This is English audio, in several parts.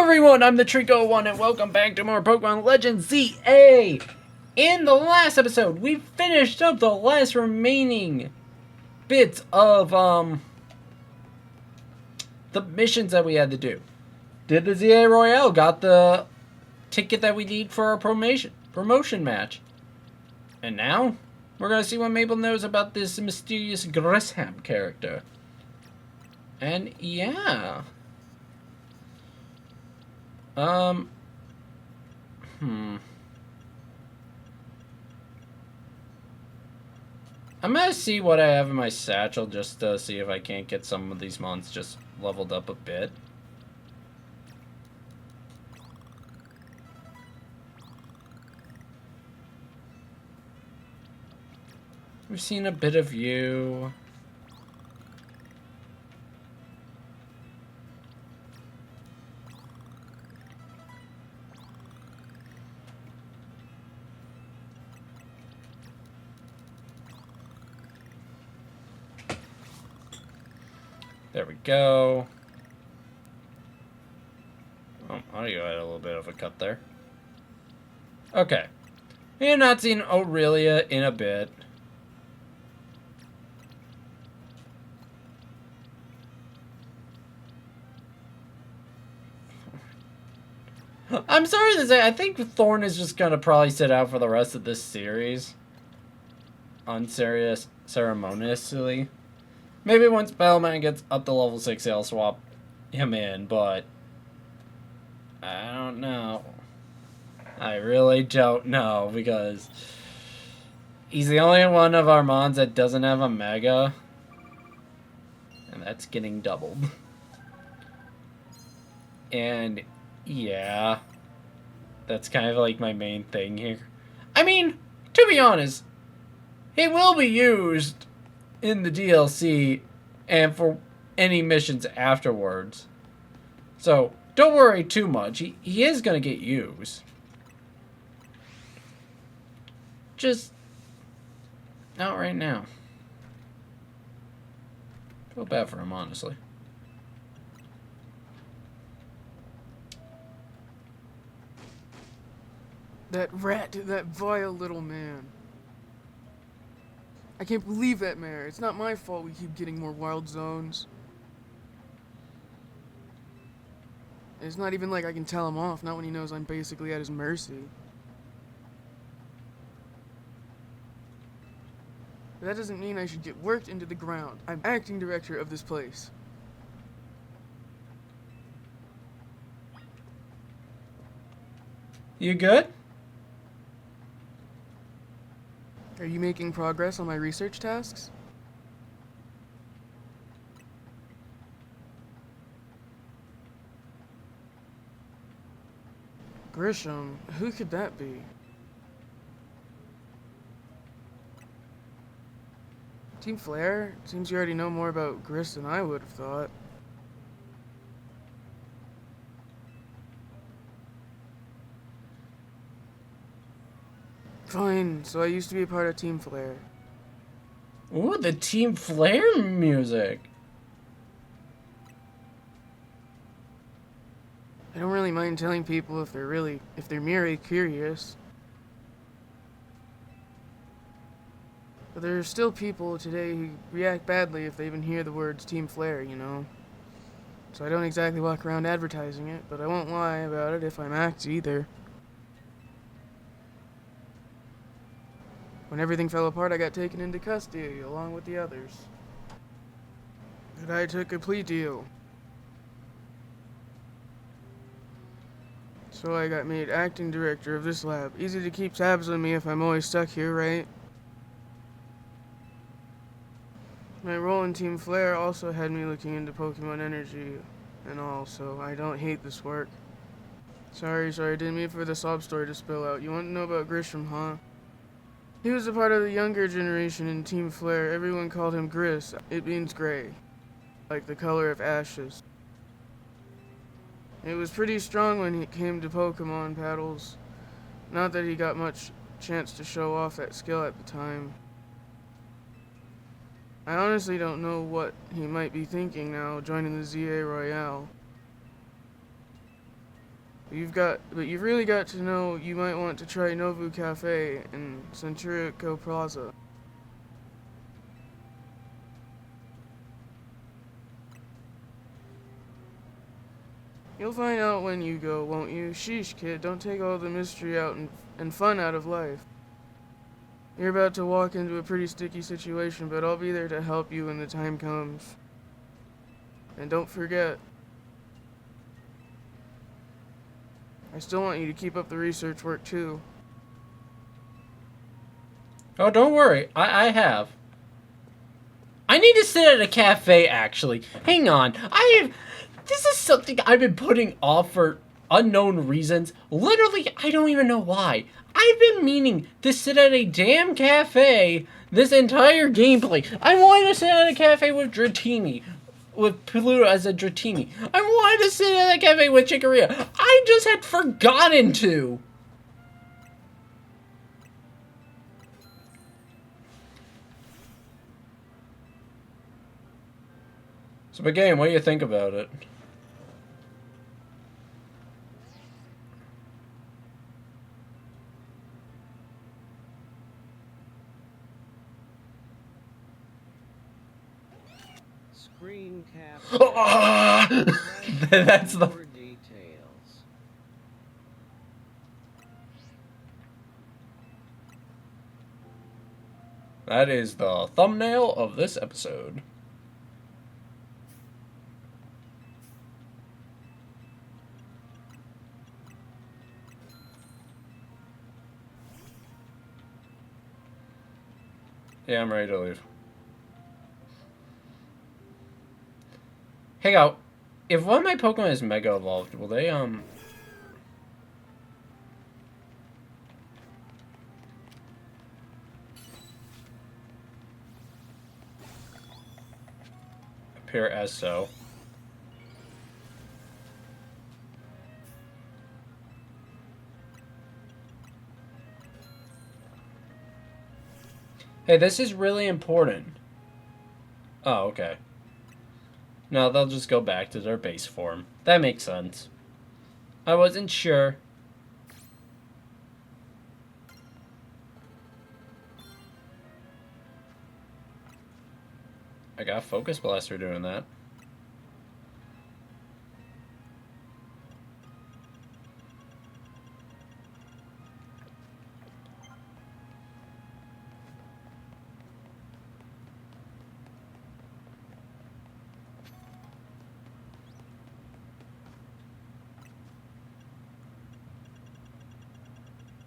everyone, I'm the Trico1 and welcome back to more Pokemon Legends ZA! In the last episode, we finished up the last remaining bits of, the missions that we had to do. Did the ZA Royale, got the ticket that we need for our promotion match. And now, we're gonna see what Mabel knows about this mysterious Grisham character. And yeah... I'm gonna see what I have in my satchel just to see if I can't get some of these mons just leveled up a bit. We've seen a bit of you. There we go. Oh, audio had a little bit of a cut there. Okay. We have not seen Aurelia in a bit. I'm sorry to say, I think Thorn is just gonna probably sit out for the rest of this series. Unceremoniously. Maybe once Battleman gets up to level 6, I'll swap him in, but... I don't know. I really don't know, because... he's the only one of our mons that doesn't have a Mega. And that's getting doubled. And, yeah. That's kind of like my main thing here. I mean, to be honest, he will be used in the DLC and for any missions afterwards. So, don't worry too much. He is going to get used. Just not right now. Feel bad for him, honestly. That rat, that vile little man. I can't believe that mayor. It's not my fault we keep getting more wild zones. It's not even like I can tell him off, not when he knows I'm basically at his mercy. But that doesn't mean I should get worked into the ground. I'm acting director of this place. You good? Are you making progress on my research tasks? Grisham, who could that be? Team Flare? Seems you already know more about Gris than I would have thought. Fine, so I used to be a part of Team Flare. Ooh, the Team Flare music. I don't really mind telling people if they're merely curious. But there are still people today who react badly if they even hear the words Team Flare, you know? So I don't exactly walk around advertising it, but I won't lie about it if I'm act either. When everything fell apart, I got taken into custody along with the others. And I took a plea deal. So I got made acting director of this lab. Easy to keep tabs on me if I'm always stuck here, right? My role in Team Flare also had me looking into Pokemon energy and all, so I don't hate this work. Sorry, didn't mean for the sob story to spill out. You want to know about Grisham, huh? He was a part of the younger generation in Team Flare. Everyone called him Gris. It means gray, like the color of ashes. It was pretty strong when it came to Pokemon battles. Not that he got much chance to show off that skill at the time. I honestly don't know what he might be thinking now, joining the ZA Royale. But you've really got to know you might want to try Novu Cafe in Centurico Plaza. You'll find out when you go, won't you? Sheesh, kid, don't take all the mystery out and fun out of life. You're about to walk into a pretty sticky situation, but I'll be there to help you when the time comes. And don't forget, I still want you to keep up the research work too. Oh, don't worry. I have. I need to sit at a cafe, actually. Hang on. This is something I've been putting off for unknown reasons. Literally, I don't even know why. I've been meaning to sit at a damn cafe this entire gameplay. I wanted to sit at a cafe with Dratini. With Pluto as a Dratini. I wanted to sit at a cafe with Chicoria. I just had forgotten to. So, but game, what do you think about it? Screen cap. That's the... Details. That is the thumbnail of this episode. Yeah, I'm ready to leave. Hang out. If one of my Pokemon is Mega Evolved, will they, appear as so? Hey, this is really important. Oh, okay. No, they'll just go back to their base form. That makes sense. I wasn't sure. I got Focus Blaster doing that.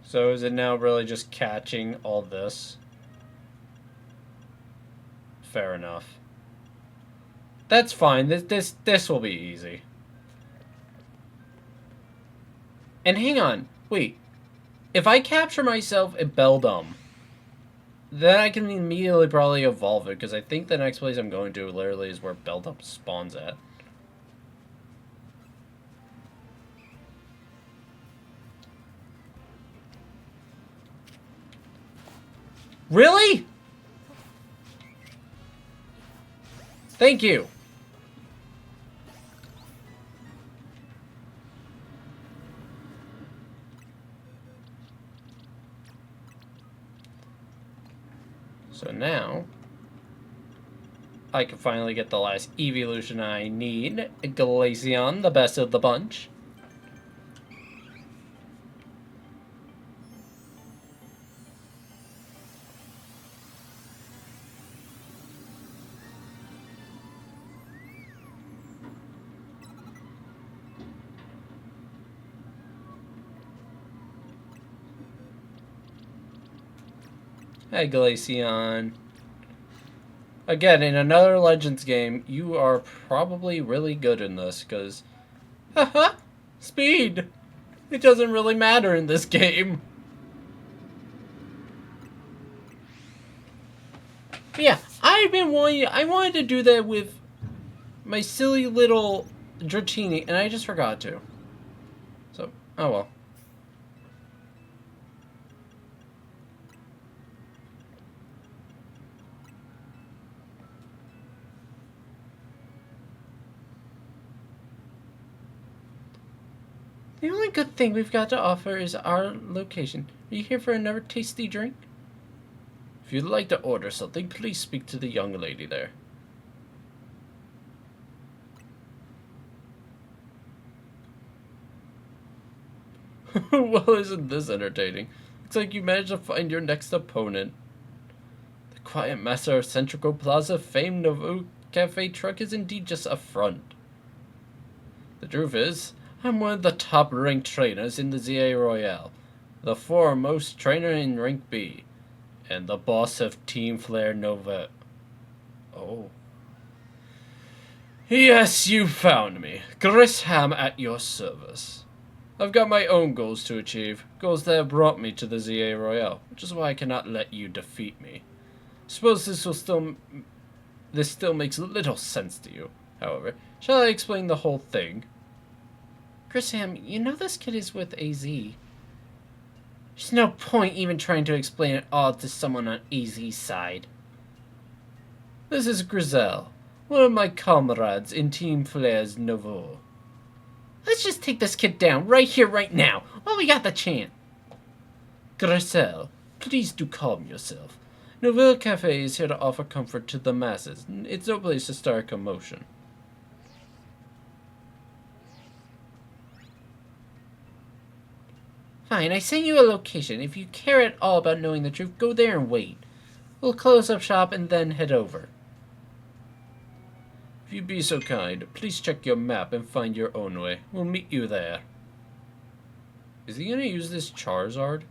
So is it now really just catching all this? Fair enough. That's fine. This will be easy. And hang on. Wait. If I capture myself at Beldum, then I can immediately probably evolve it, because I think the next place I'm going to literally is where Beldum spawns at. Really? Thank you. So now, I can finally get the last evolution I need. Glaceon, the best of the bunch. Hey, Glaceon. Again, in another Legends game, you are probably really good in this, because... Haha! Speed! It doesn't really matter in this game. But yeah, I wanted to do that with my silly little Dratini, and I just forgot to. So, oh well. The only good thing we've got to offer is our location. Are you here for another tasty drink? If you'd like to order something, please speak to the young lady there. Well, isn't this entertaining? Looks like you managed to find your next opponent. The quiet master of Centrico Plaza, famed Nouveau Cafe truck is indeed just a front. The truth is, I'm one of the top-ranked trainers in the ZA Royale, the foremost trainer in rank B, and the boss of Team Flare Nova. Oh. Yes, you found me. Chris Ham at your service. I've got my own goals to achieve, goals that have brought me to the ZA Royale, which is why I cannot let you defeat me. Suppose this still makes little sense to you, however. Shall I explain the whole thing? Chris Ham, you know this kid is with AZ. There's no point even trying to explain it all to someone on AZ's side. This is Grizel, one of my comrades in Team Flair's Nouveau. Let's just take this kid down right here, right now, while we got the chance. Grizel, please do calm yourself. Nouveau Cafe is here to offer comfort to the masses. It's no place to start a commotion. Fine, I sent you a location. If you care at all about knowing the truth, go there and wait. We'll close up shop and then head over. If you'd be so kind, please check your map and find your own way. We'll meet you there. Is he gonna use this Charizard?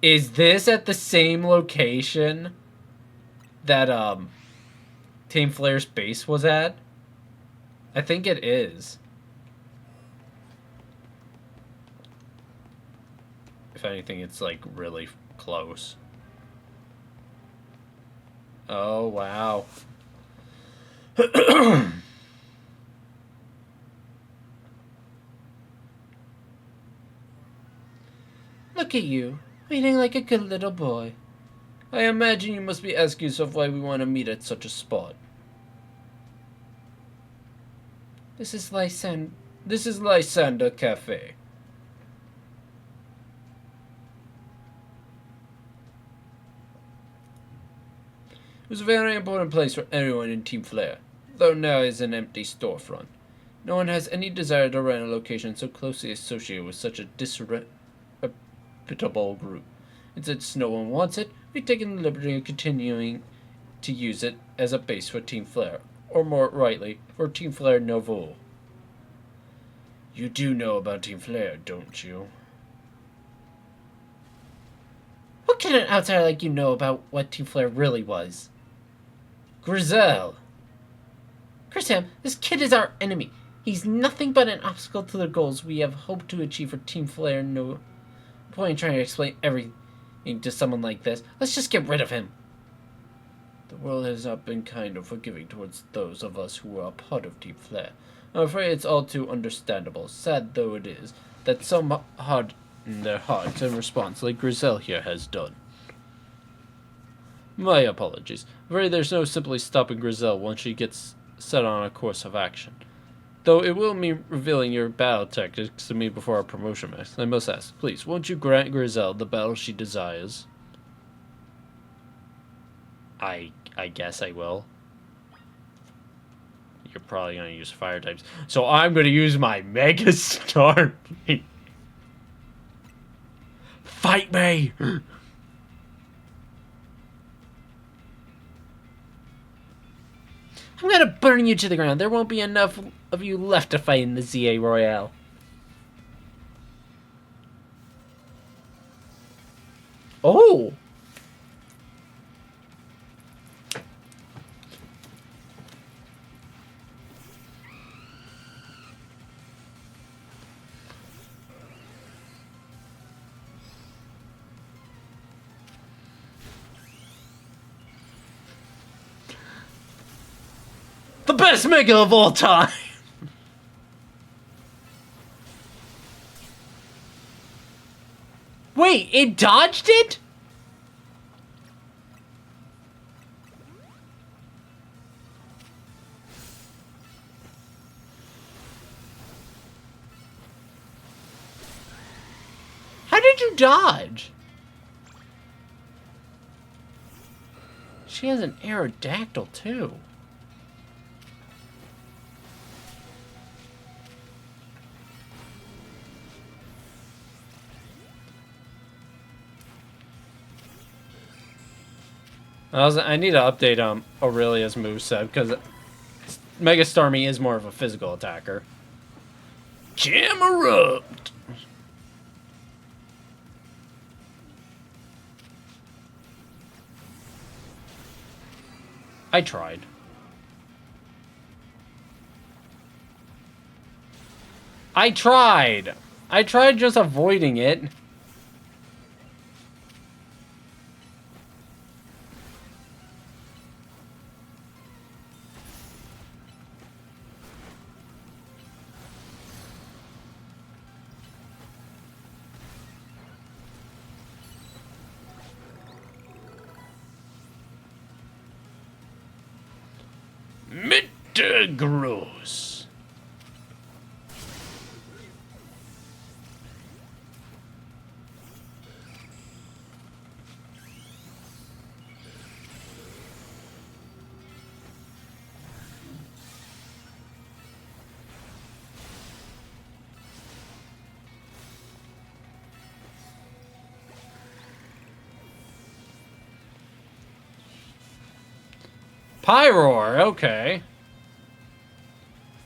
Is this at the same location that Team Flair's base was at? I think it is. If anything, it's like really close. Oh, wow. Look at you, waiting like a good little boy. I imagine you must be asking yourself why we want to meet at such a spot. This is Lysander Cafe. It was a very important place for everyone in Team Flare, though now is an empty storefront. No one has any desire to run a location so closely associated with such a disreputable group. And since no one wants it, we've taken the liberty of continuing to use it as a base for Team Flare, or more rightly, for Team Flare Nouveau. You do know about Team Flare, don't you? What can an outsider like you know about what Team Flare really was? Grizel. Chris Ham, this kid is our enemy. He's nothing but an obstacle to the goals we have hoped to achieve for Team Flare. No point in trying to explain everything to someone like this. Let's just get rid of him. The world has not been kind or forgiving towards those of us who are a part of Team Flare. I'm afraid it's all too understandable, sad though it is, that some harden their hearts in response like Grizel here has done. My apologies. I'm afraid there's no simply stopping Grizel once she gets set on a course of action. Though it will mean revealing your battle tactics to me before our promotion match, I must ask, please, won't you grant Grizel the battle she desires? I guess I will. You're probably going to use fire types. So I'm going to use my Mega Star. Fight me! I'm gonna burn you to the ground. There won't be enough of you left to fight in the ZA Royale. Oh! The best Mega of all time! Wait, it dodged it? did you dodge? She has an Aerodactyl, too. I need to update Aurelia's moveset, because Mega Starmie is more of a physical attacker. Jam-erupt! I tried. I tried just avoiding it. Gross. Pyroar, okay.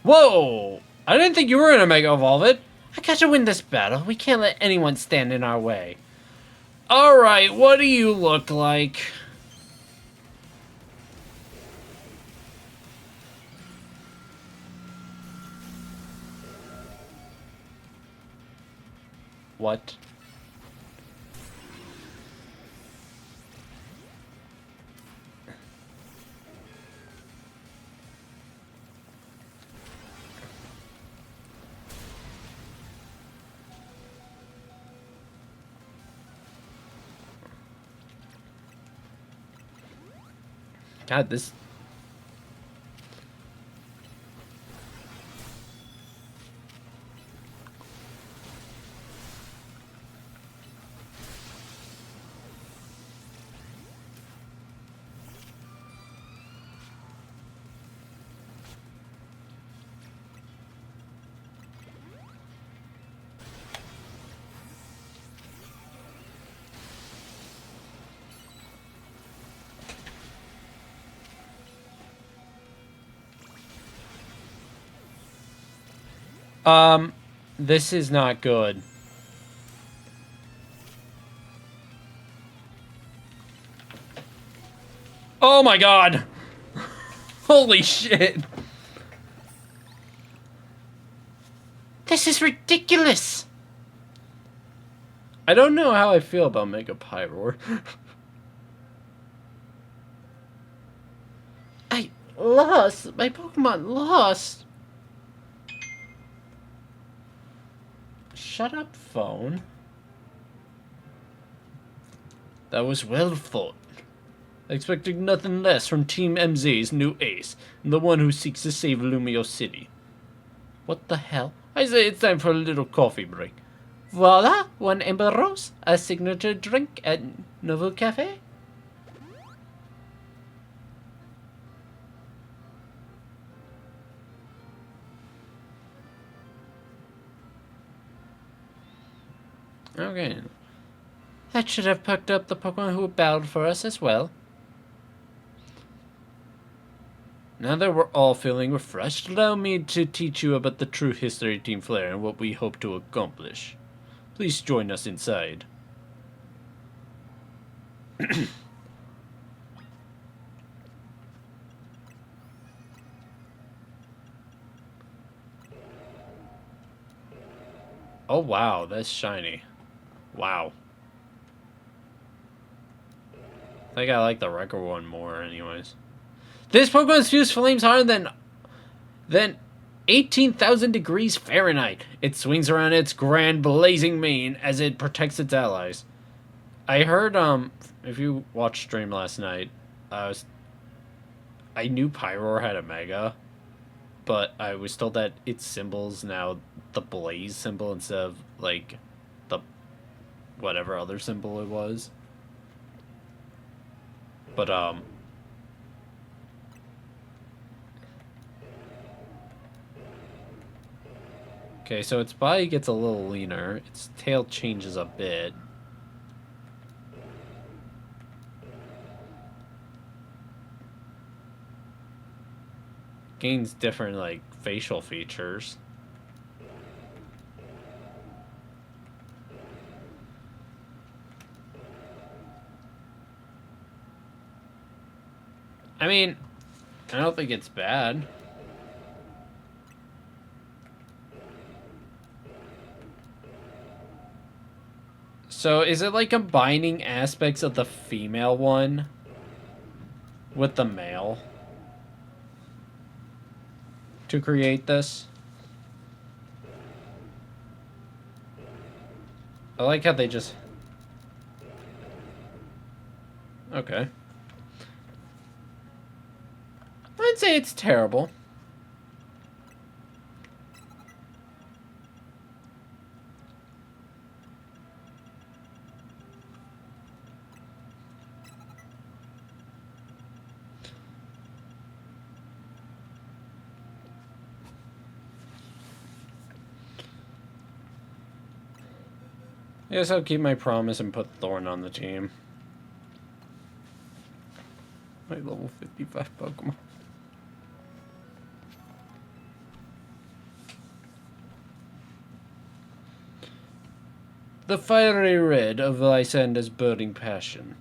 Whoa! I didn't think you were gonna Mega Evolve it. I got to win this battle. We can't let anyone stand in our way. Alright, what do you look like? What? God, this... This is not good. Oh my god! Holy shit! This is ridiculous! I don't know how I feel about Mega Pyroar. I lost! My Pokemon lost! Shut up, phone. That was well fought. Expecting nothing less from Team MZ's new ace, and the one who seeks to save Lumio City. What the hell? I say it's time for a little coffee break. Voila! One Amber Rose, a signature drink at Novo Cafe. Okay. That should have perked up the Pokemon who battled for us as well. Now that we're all feeling refreshed, allow me to teach you about the true history of Team Flare and what we hope to accomplish. Please join us inside. Oh wow, that's shiny. Wow. I think I like the record one more anyways. This Pokemon spews flames harder than 18,000 degrees Fahrenheit. It swings around its grand blazing mane as it protects its allies. I heard, if you watched stream last night, I knew Pyroar had a Mega, but I was told that its symbol's now the blaze symbol instead of, like, the whatever other symbol it was. But, okay, so its body gets a little leaner. Its tail changes a bit. Gains different, like, facial features. I mean, I don't think it's bad. So, is it like combining aspects of the female one with the male to create this? I like how they just... Okay. I'd say it's terrible. I guess I'll keep my promise and put Thorn on the team. My level 55 Pokemon. The fiery red of Lysander's burning passion.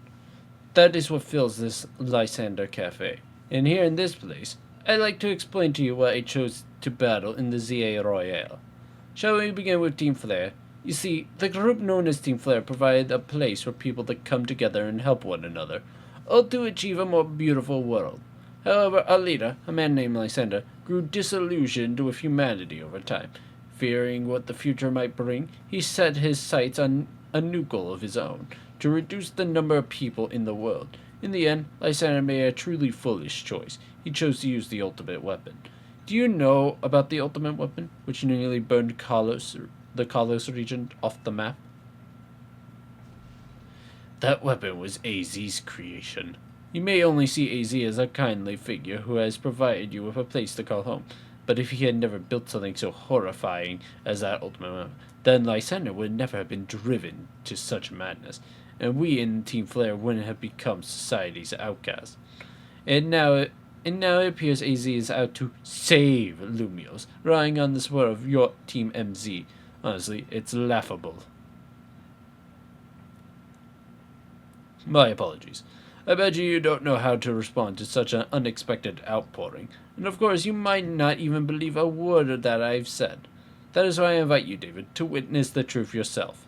That is what fills this Lysander Cafe. And here in this place, I'd like to explain to you why I chose to battle in the ZA Royale. Shall we begin with Team Flare? You see, the group known as Team Flare provided a place for people to come together and help one another, all to achieve a more beautiful world. However, our leader, a man named Lysander, grew disillusioned with humanity over time. Fearing what the future might bring, he set his sights on a new goal of his own, to reduce the number of people in the world. In the end, Lysander made a truly foolish choice. He chose to use the ultimate weapon. Do you know about the ultimate weapon, which nearly burned the Kalos region off the map? That weapon was AZ's creation. You may only see AZ as a kindly figure who has provided you with a place to call home, but if he had never built something so horrifying as that ultimate weapon, then Lysander would never have been driven to such madness, and we in Team Flare wouldn't have become society's outcast. And now it appears AZ is out to save Lumios, relying on the support of your Team MZ. Honestly, it's laughable. My apologies. I bet you don't know how to respond to such an unexpected outpouring, and of course you might not even believe a word that I've said. That is why I invite you, David, to witness the truth yourself.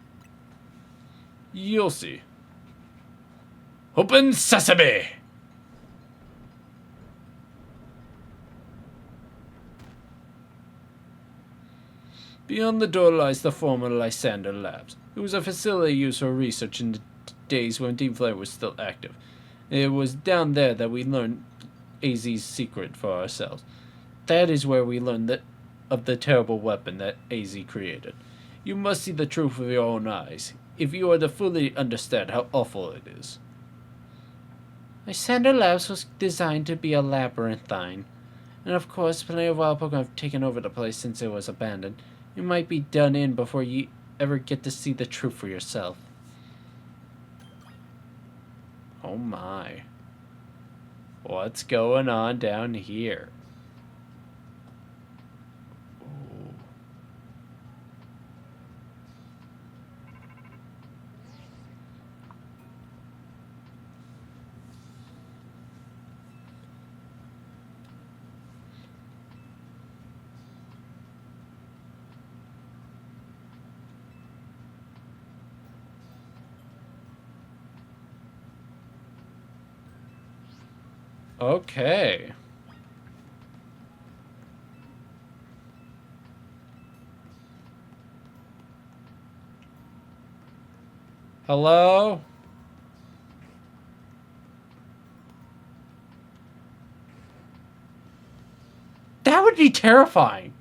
You'll see. Open sesame! Beyond the door lies the former Lysander Labs. It was a facility used for research in the days when Team Flare was still active. It was down there that we learned AZ's secret for ourselves. That is where we learned of the terrible weapon that AZ created. You must see the truth with your own eyes, if you are to fully understand how awful it is. Lysander Labs was designed to be a labyrinthine, and of course plenty of wild Pokemon have taken over the place since it was abandoned. You might be done in before you ever get to see the truth for yourself. Oh my. What's going on down here? Ooh. Okay. Hello? That would be terrifying.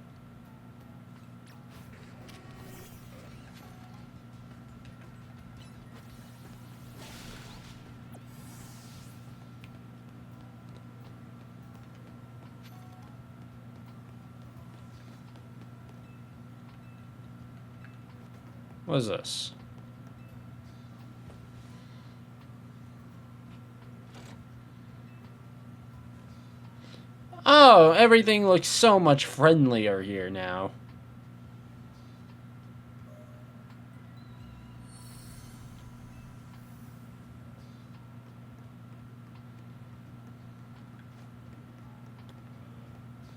What is this? Oh, everything looks so much friendlier here now.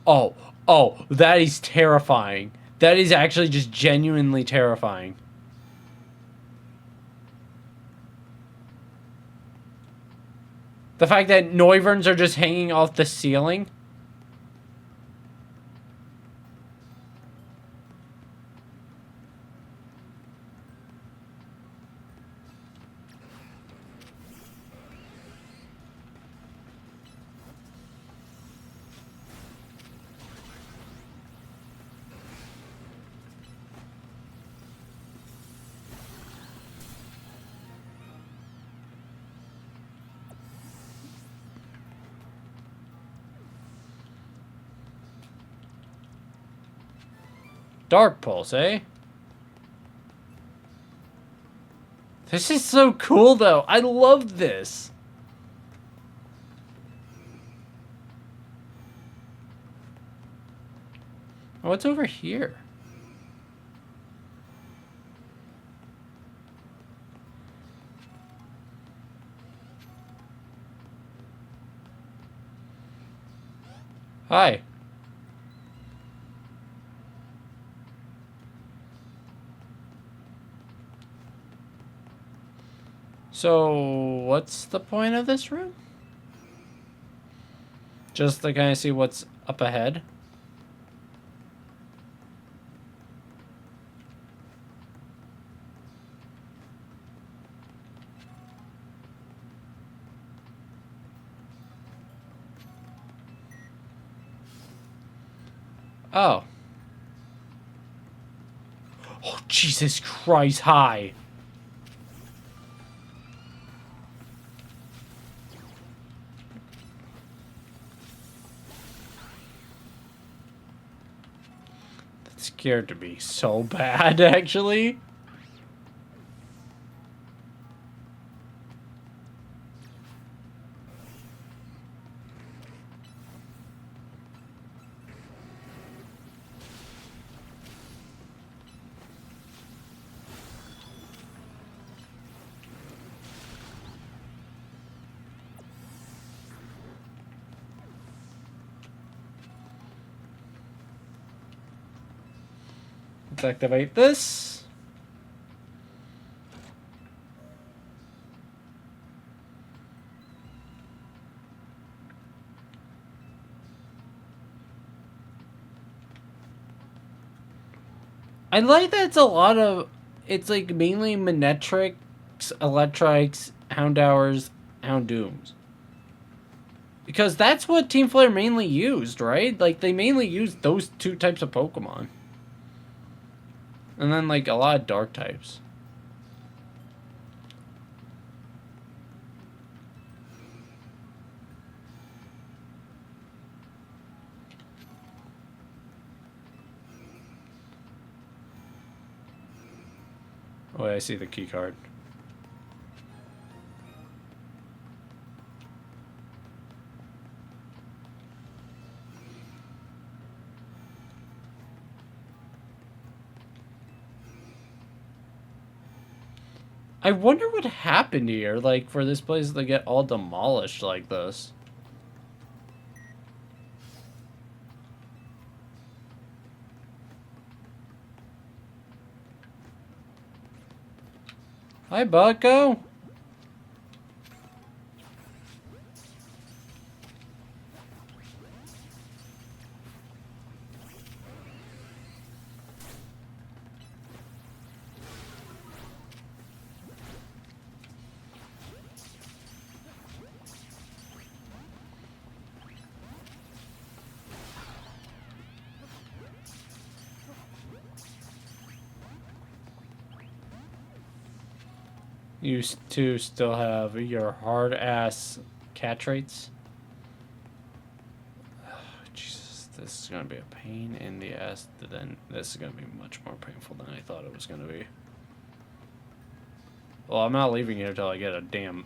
Oh, that is terrifying. That is actually just genuinely terrifying. The fact that Noiverns are just hanging off the ceiling. Dark Pulse, eh? This is so cool, though. I love this. Oh, what's over here? Hi. So, what's the point of this room? Just to kind of see what's up ahead? Oh. Oh, Jesus Christ, hi. That scared me so bad, actually. Let's activate this. I like that it's a lot of... It's like mainly Manetrix, Electrics, Houndours, Houndooms. Because that's what Team Flare mainly used, right? Like, they mainly used those two types of Pokemon. And then, like, a lot of Dark types. Oh, I see the key card. I wonder what happened here, like, for this place to get all demolished like this. Hi, Bucko. You two still have your hard-ass cat traits? Oh, Jesus, this is gonna be a pain in the ass. Then this is gonna be much more painful than I thought it was gonna be. Well, I'm not leaving here until I get a damn...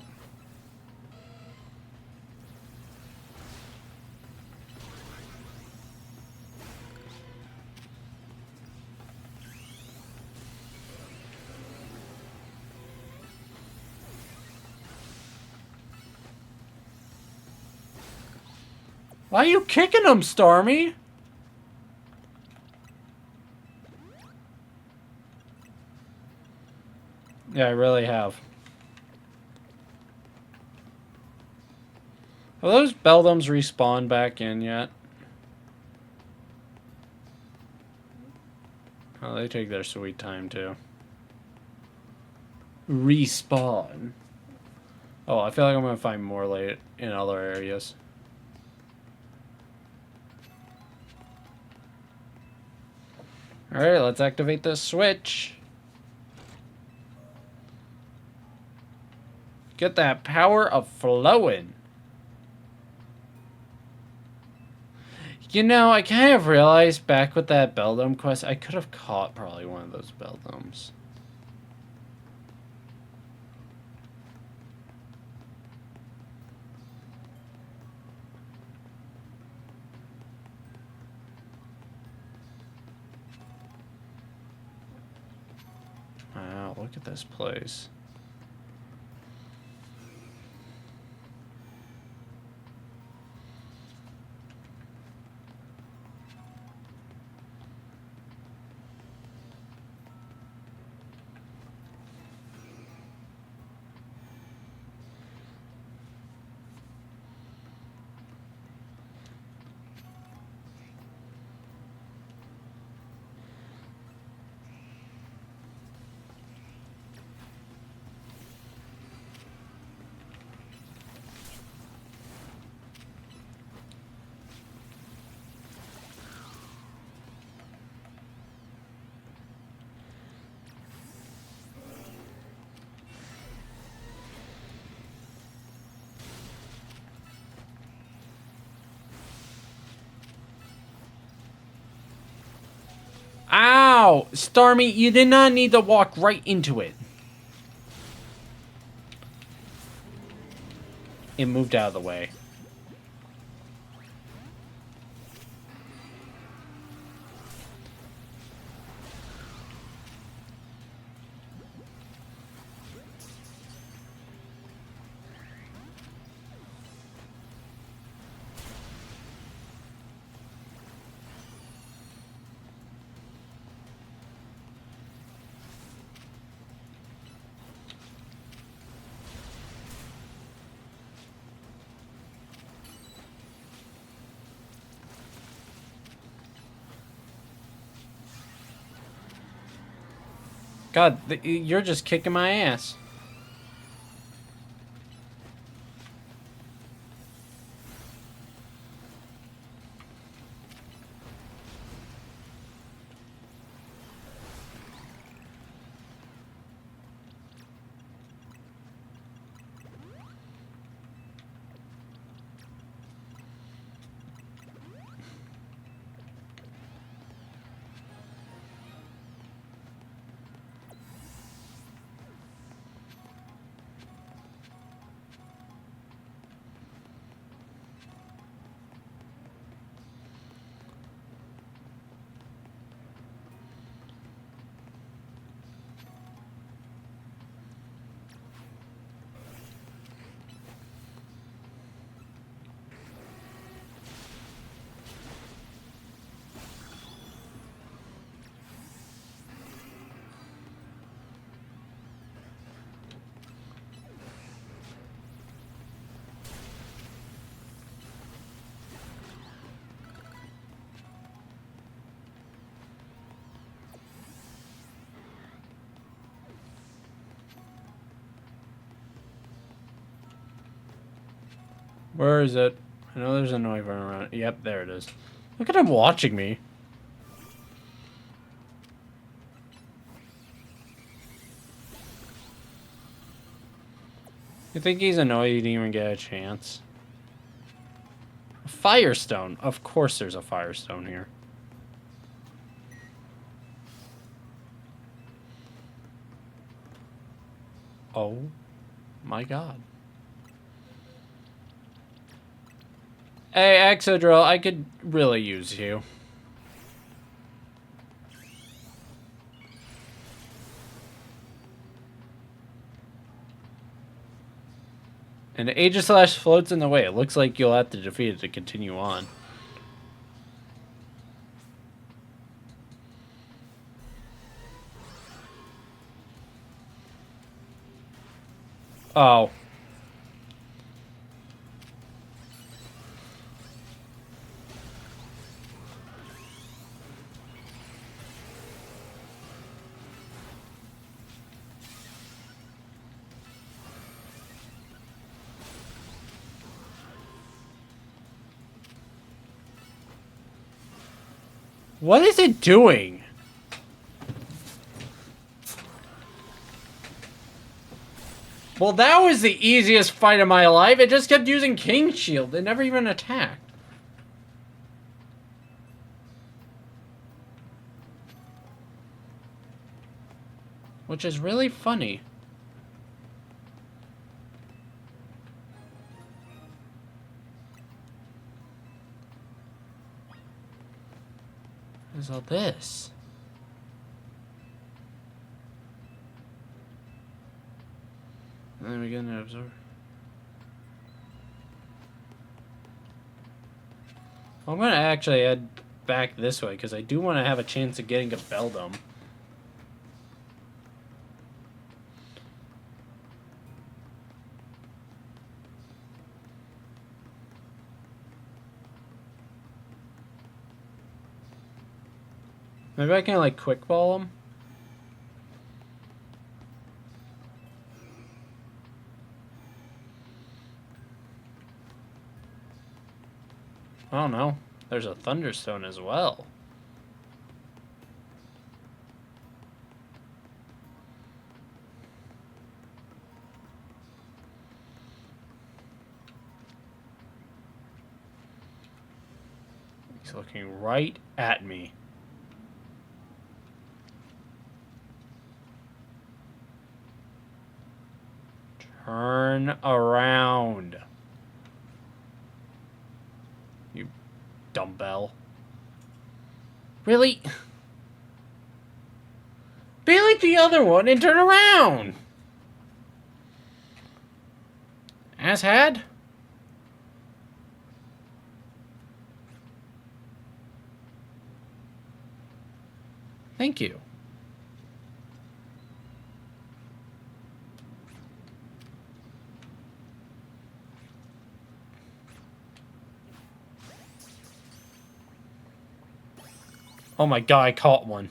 Why are you kicking him, Stormy? Yeah, I really have. Have those Beldums respawned back in yet? Oh, they take their sweet time, too. Respawn. Oh, I feel like I'm gonna find more late in other areas. Alright, let's activate this switch. Get that power of flowing. You know, I kind of realized back with that Beldum quest, I could have caught probably one of those Beldums. Wow, look at this place. Ow! Stormy, you did not need to walk right into it. It moved out of the way. God, you're just kicking my ass. Where is it? I know there's a noise running around. Yep, there it is. Look at him watching me. You think he's annoyed he didn't even get a chance? A Firestone. Of course there's a Firestone here. Oh my god. Hey, Exodrill, I could really use you. And Aegislash floats in the way. It looks like you'll have to defeat it to continue on. Oh. What is it doing? Well, that was the easiest fight of my life. It just kept using King Shield. It never even attacked. Which is really funny. What is all this? And then we get an observer. I'm gonna actually head back this way because I do want to have a chance of getting a Beldum. Maybe I can like quick ball him. I don't know. There's a Thunderstone as well. He's looking right at me. Turn around. You dumbbell. Really? Be like the other one and turn around. Asshat? Thank you. Oh my god, I caught one.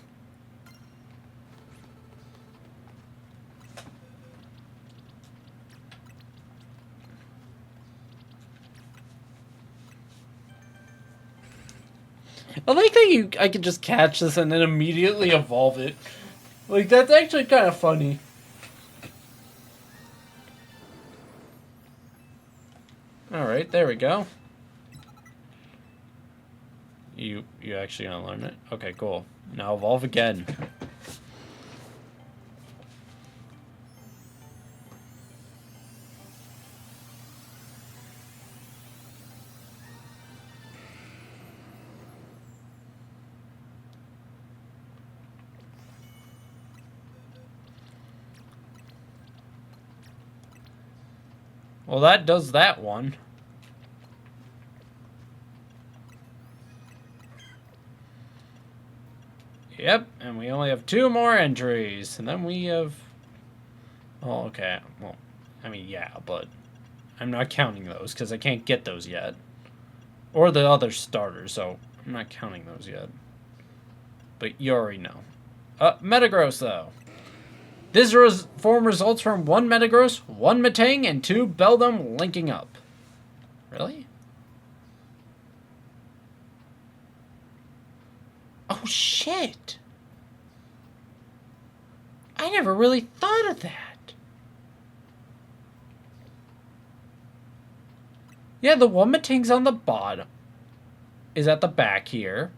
I like that I can just catch this and then immediately evolve it. Like, that's actually kind of funny. Alright, there we go. You actually gonna learn it? Okay, cool. Now evolve again. Well, that does that one. Yep, and we only have 2 more entries, and then we have... Oh, okay. Well, I mean, yeah, but I'm not counting those, because I can't get those yet. Or the other starters, so I'm not counting those yet. But you already know. Metagross, though. This form results from 1 Metagross, 1 Metang, and 2 Beldum linking up. Really? Oh, shit! I never really thought of that. Yeah, the one Metang's on the bottom. Is at the back here.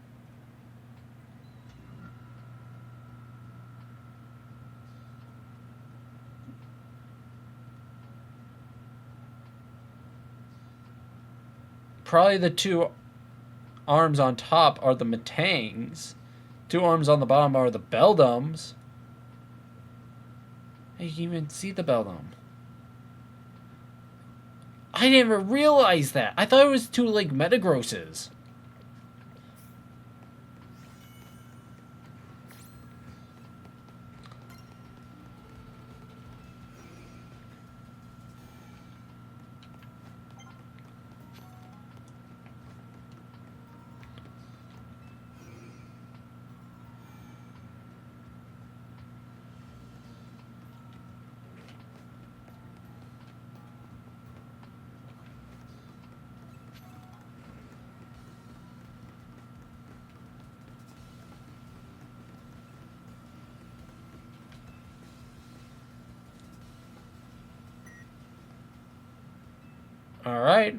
probably the 2 arms on top are the Metangs. 2 arms on the bottom are the Beldums. Hey, you can even see the Beldum. I didn't even realize that. I thought it was 2, like, Metagrosses. Alright.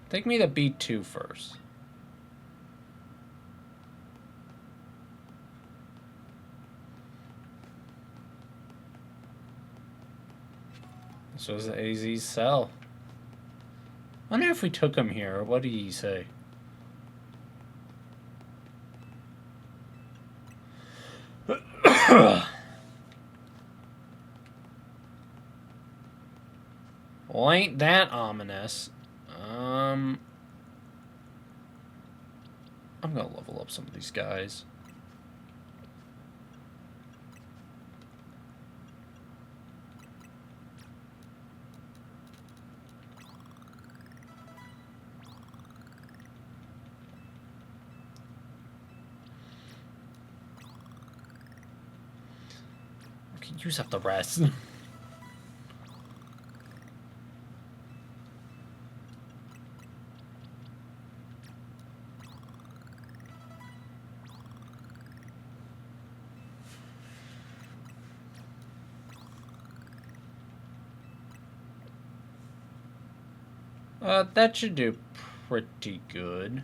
Take me to B2 first. This was AZ's cell. I wonder if we took him here. What did he say? Well, ain't that ominous. I'm gonna level up some of these guys. I can use up the rest. That should do pretty good.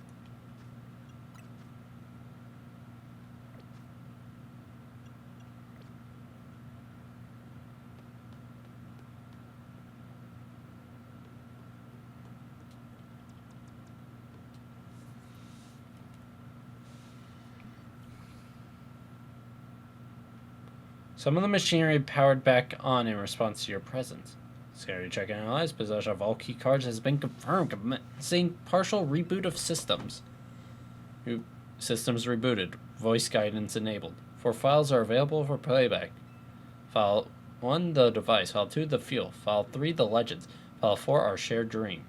Some of the machinery powered back on in response to your presence. Security check and analyze. Possession of all key cards has been confirmed. Saying partial reboot of systems. Systems rebooted. Voice guidance enabled. 4 files are available for playback. File 1, the device. File 2, the fuel. File 3, the legends. File 4, our shared dream.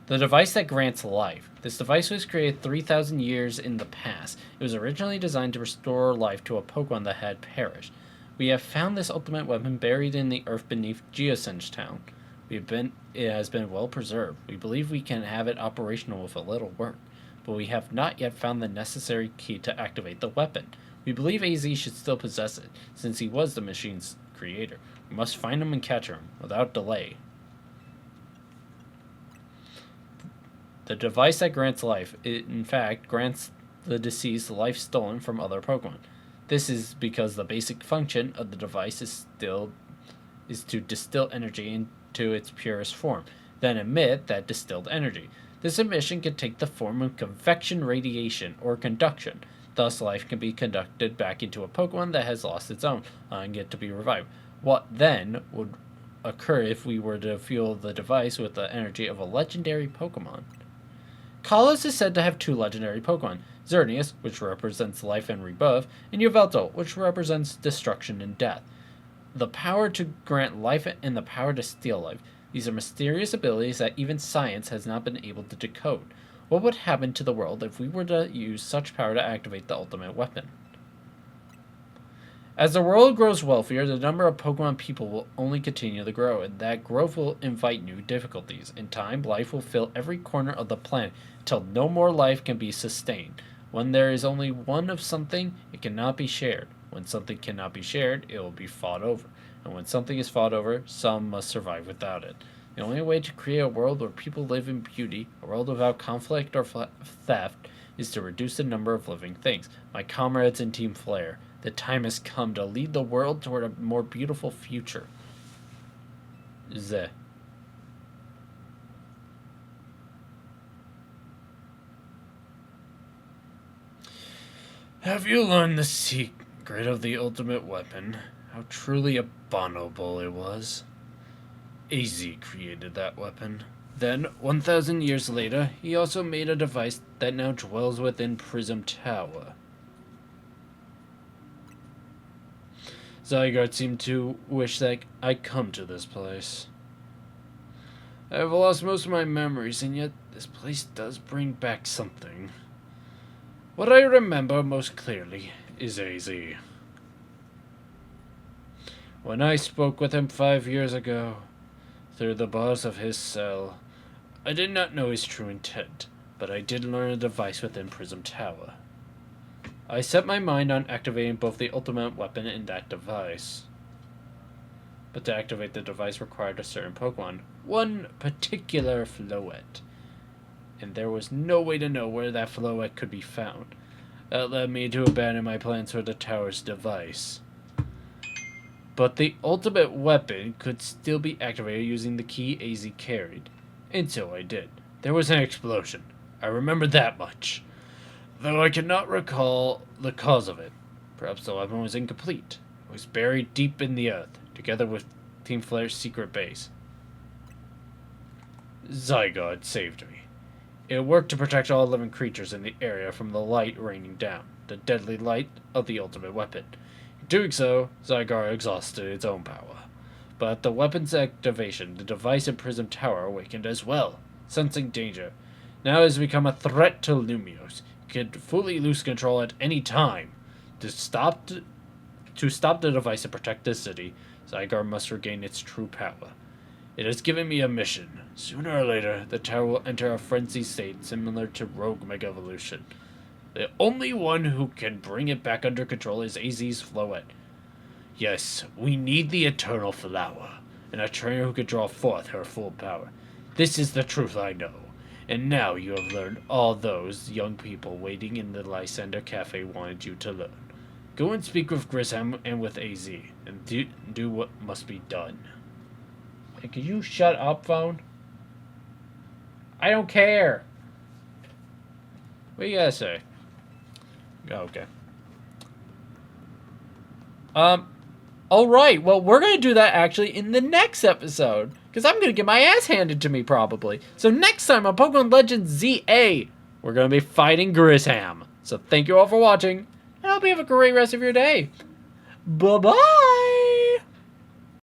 The device that grants life. This device was created 3,000 years in the past. It was originally designed to restore life to a Pokemon that had perished. We have found this ultimate weapon buried in the earth beneath Geosenge Town. It has been well preserved. We believe we can have it operational with a little work, but we have not yet found the necessary key to activate the weapon. We believe AZ should still possess it, since he was the machine's creator. We must find him and capture him, without delay. The device that grants life, in fact, grants the deceased life stolen from other Pokemon. This is because the basic function of the device is to distill energy into its purest form, then emit that distilled energy. This emission can take the form of convection radiation or conduction. Thus, life can be conducted back into a Pokemon that has lost its own, allowing it to be revived. What then would occur if we were to fuel the device with the energy of a legendary Pokemon? Kalos is said to have 2 legendary Pokemon, Xerneas, which represents life and rebirth, and Yveltal, which represents destruction and death. The power to grant life and the power to steal life. These are mysterious abilities that even science has not been able to decode. What would happen to the world if we were to use such power to activate the ultimate weapon? As the world grows wealthier, the number of Pokemon people will only continue to grow, and that growth will invite new difficulties. In time, life will fill every corner of the planet until no more life can be sustained. When there is only one of something, it cannot be shared. When something cannot be shared, it will be fought over. And when something is fought over, some must survive without it. The only way to create a world where people live in beauty, a world without conflict or theft, is to reduce the number of living things. My comrades in Team Flare, the time has come to lead the world toward a more beautiful future. Z. Have you learned the secret of the ultimate weapon? How truly abominable it was? AZ created that weapon. Then, 1,000 years later, he also made a device that now dwells within Prism Tower. Zygarde seemed to wish that I'd come to this place. I have lost most of my memories, and yet this place does bring back something. What I remember most clearly is AZ. When I spoke with him 5 years ago, through the bars of his cell, I did not know his true intent, but I did learn a device within Prism Tower. I set my mind on activating both the ultimate weapon and that device. But to activate the device required a certain Pokemon, one particular Floette. And there was no way to know where that Floette could be found. That led me to abandon my plans for the tower's device. But the ultimate weapon could still be activated using the key AZ carried. And so I did. There was an explosion. I remember that much. Though I cannot recall the cause of it. Perhaps the weapon was incomplete. It was buried deep in the earth, together with Team Flare's secret base. Zygarde saved me. It worked to protect all living creatures in the area from the light raining down, the deadly light of the ultimate weapon. In doing so, Zygarde exhausted its own power. But at the weapon's activation, the device in Prism Tower awakened as well, sensing danger. Now it has become a threat to Lumiose. It could fully lose control at any time. To stop the device and protect the city, Zygarde must regain its true power. It has given me a mission. Sooner or later, the tower will enter a frenzy state similar to Rogue Mega Evolution. The only one who can bring it back under control is AZ's Floette. Yes, we need the Eternal Flower, and a trainer who can draw forth her full power. This is the truth I know. And now you have learned all those young people waiting in the Lysander Cafe wanted you to learn. Go and speak with Grisham and with AZ, and do what must be done. Hey, could you shut up, phone? I don't care. What do you gotta say? Oh, okay. Alright, well, we're gonna do that actually in the next episode. Because I'm gonna get my ass handed to me, probably. So next time on Pokemon Legends ZA, we're gonna be fighting Grisham. So thank you all for watching, and I hope you have a great rest of your day. Bye-bye!